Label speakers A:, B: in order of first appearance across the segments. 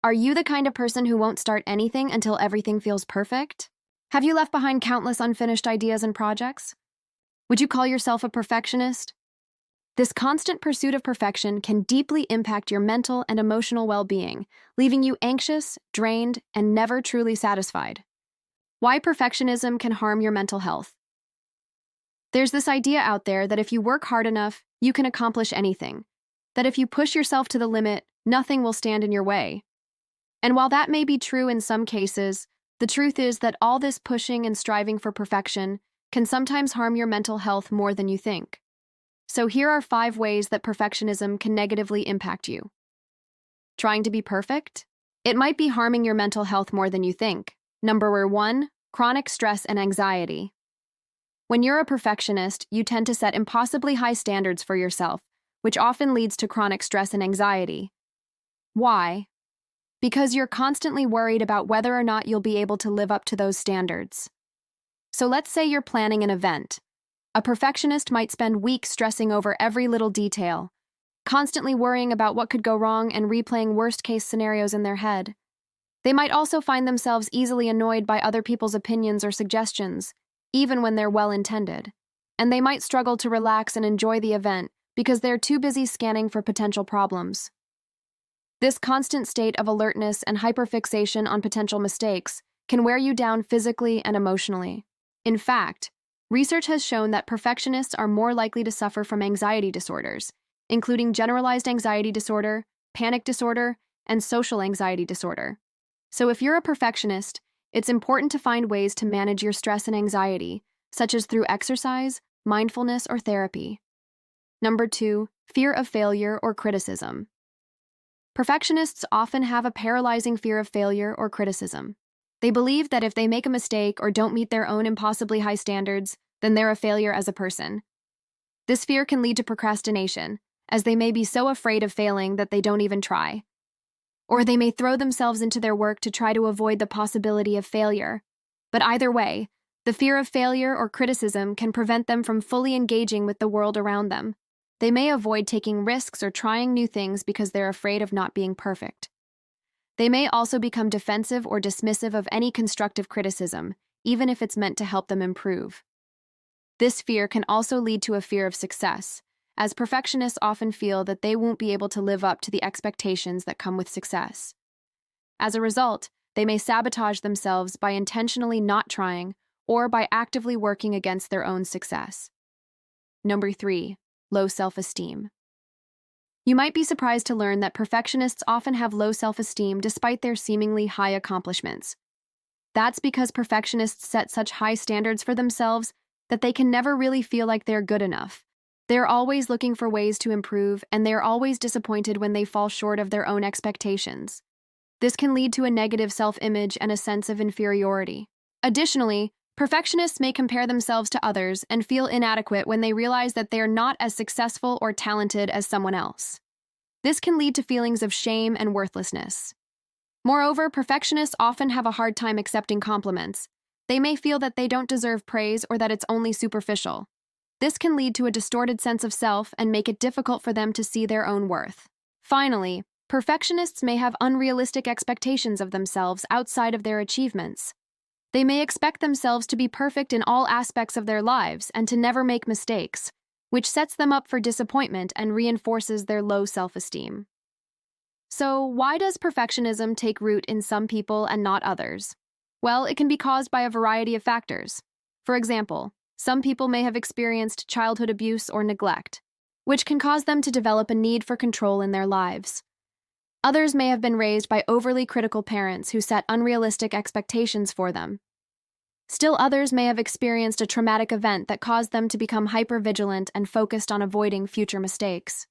A: Are you the kind of person who won't start anything until everything feels perfect? Have you left behind countless unfinished ideas and projects? Would you call yourself a perfectionist? This constant pursuit of perfection can deeply impact your mental and emotional well-being, leaving you anxious, drained, and never truly satisfied. Why perfectionism can harm your mental health. There's this idea out there that if you work hard enough, you can accomplish anything. That if you push yourself to the limit, nothing will stand in your way. And while that may be true in some cases, the truth is that all this pushing and striving for perfection can sometimes harm your mental health more than you think. So here are 5 ways that perfectionism can negatively impact you. Trying to be perfect? It might be harming your mental health more than you think. Number 1, chronic stress and anxiety. When you're a perfectionist, you tend to set impossibly high standards for yourself, which often leads to chronic stress and anxiety. Why? Because you're constantly worried about whether or not you'll be able to live up to those standards. So let's say you're planning an event. A perfectionist might spend weeks stressing over every little detail, constantly worrying about what could go wrong and replaying worst-case scenarios in their head. They might also find themselves easily annoyed by other people's opinions or suggestions, even when they're well-intended. And they might struggle to relax and enjoy the event because they're too busy scanning for potential problems. This constant state of alertness and hyperfixation on potential mistakes can wear you down physically and emotionally. In fact, research has shown that perfectionists are more likely to suffer from anxiety disorders, including generalized anxiety disorder, panic disorder, and social anxiety disorder. So if you're a perfectionist, it's important to find ways to manage your stress and anxiety, such as through exercise, mindfulness, or therapy. Number 2, fear of failure or criticism. Perfectionists often have a paralyzing fear of failure or criticism. They believe that if they make a mistake or don't meet their own impossibly high standards, then they're a failure as a person. This fear can lead to procrastination, as they may be so afraid of failing that they don't even try. Or they may throw themselves into their work to try to avoid the possibility of failure. But either way, the fear of failure or criticism can prevent them from fully engaging with the world around them. They may avoid taking risks or trying new things because they're afraid of not being perfect. They may also become defensive or dismissive of any constructive criticism, even if it's meant to help them improve. This fear can also lead to a fear of success, as perfectionists often feel that they won't be able to live up to the expectations that come with success. As a result, they may sabotage themselves by intentionally not trying or by actively working against their own success. Number 3, low self-esteem. You might be surprised to learn that perfectionists often have low self-esteem despite their seemingly high accomplishments. That's because perfectionists set such high standards for themselves that they can never really feel like they're good enough. They're always looking for ways to improve, and they're always disappointed when they fall short of their own expectations. This can lead to a negative self-image and a sense of inferiority. Additionally, perfectionists may compare themselves to others and feel inadequate when they realize that they're not as successful or talented as someone else. This can lead to feelings of shame and worthlessness. Moreover, perfectionists often have a hard time accepting compliments. They may feel that they don't deserve praise or that it's only superficial. This can lead to a distorted sense of self and make it difficult for them to see their own worth. Finally, perfectionists may have unrealistic expectations of themselves outside of their achievements. They may expect themselves to be perfect in all aspects of their lives and to never make mistakes, which sets them up for disappointment and reinforces their low self-esteem. So, why does perfectionism take root in some people and not others? Well, it can be caused by a variety of factors. For example, some people may have experienced childhood abuse or neglect, which can cause them to develop a need for control in their lives. Others may have been raised by overly critical parents who set unrealistic expectations for them. Still others may have experienced a traumatic event that caused them to become hypervigilant and focused on avoiding future mistakes.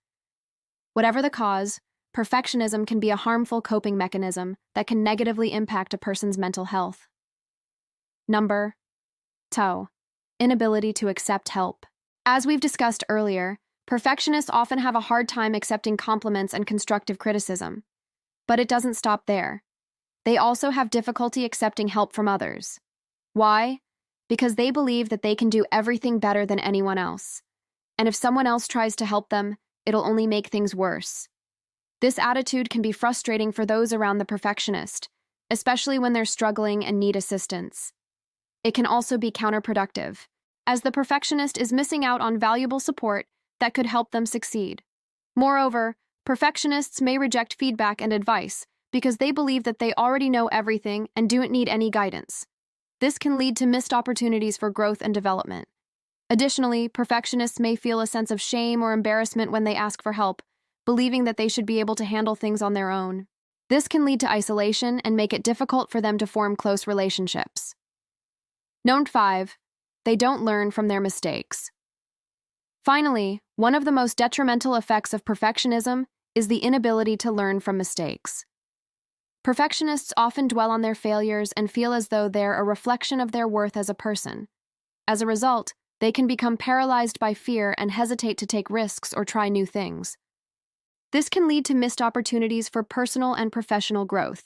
A: Whatever the cause, perfectionism can be a harmful coping mechanism that can negatively impact a person's mental health. Number 2, inability to accept help. As we've discussed earlier, perfectionists often have a hard time accepting compliments and constructive criticism. But it doesn't stop there. They also have difficulty accepting help from others. Why? Because they believe that they can do everything better than anyone else. And if someone else tries to help them, it'll only make things worse. This attitude can be frustrating for those around the perfectionist, especially when they're struggling and need assistance. It can also be counterproductive, as the perfectionist is missing out on valuable support that could help them succeed. Moreover, perfectionists may reject feedback and advice because they believe that they already know everything and don't need any guidance. This can lead to missed opportunities for growth and development. Additionally, perfectionists may feel a sense of shame or embarrassment when they ask for help, believing that they should be able to handle things on their own. This can lead to isolation and make it difficult for them to form close relationships. Note 5. They don't learn from their mistakes. Finally, one of the most detrimental effects of perfectionism is the inability to learn from mistakes. Perfectionists often dwell on their failures and feel as though they're a reflection of their worth as a person. As a result, they can become paralyzed by fear and hesitate to take risks or try new things. This can lead to missed opportunities for personal and professional growth.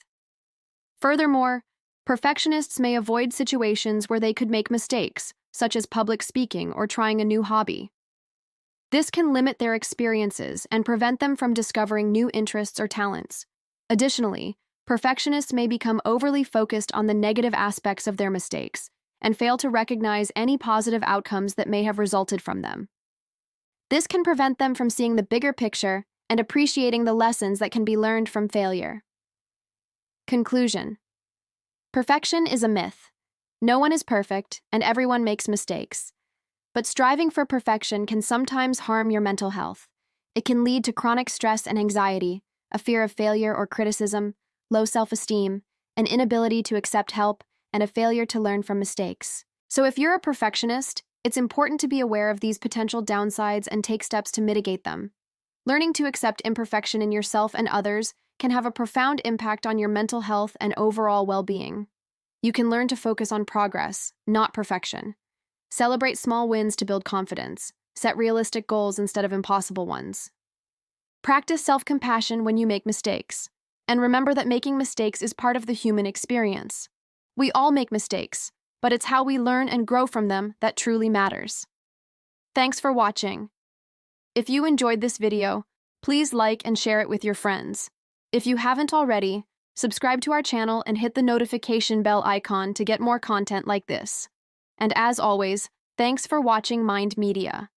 A: Furthermore, perfectionists may avoid situations where they could make mistakes, such as public speaking or trying a new hobby. This can limit their experiences and prevent them from discovering new interests or talents. Additionally, perfectionists may become overly focused on the negative aspects of their mistakes and fail to recognize any positive outcomes that may have resulted from them. This can prevent them from seeing the bigger picture and appreciating the lessons that can be learned from failure. Conclusion: perfection is a myth. No one is perfect, and everyone makes mistakes. But striving for perfection can sometimes harm your mental health. It can lead to chronic stress and anxiety, a fear of failure or criticism, low self-esteem, an inability to accept help, and a failure to learn from mistakes. So if you're a perfectionist, it's important to be aware of these potential downsides and take steps to mitigate them. Learning to accept imperfection in yourself and others can have a profound impact on your mental health and overall well-being. You can learn to focus on progress, not perfection. Celebrate small wins to build confidence. Set realistic goals instead of impossible ones. Practice self-compassion when you make mistakes. And remember that making mistakes is part of the human experience. We all make mistakes, but it's how we learn and grow from them that truly matters. Thanks for watching. If you enjoyed this video, please like and share it with your friends. If you haven't already, subscribe to our channel and hit the notification bell icon to get more content like this. And as always, thanks for watching Mind Media.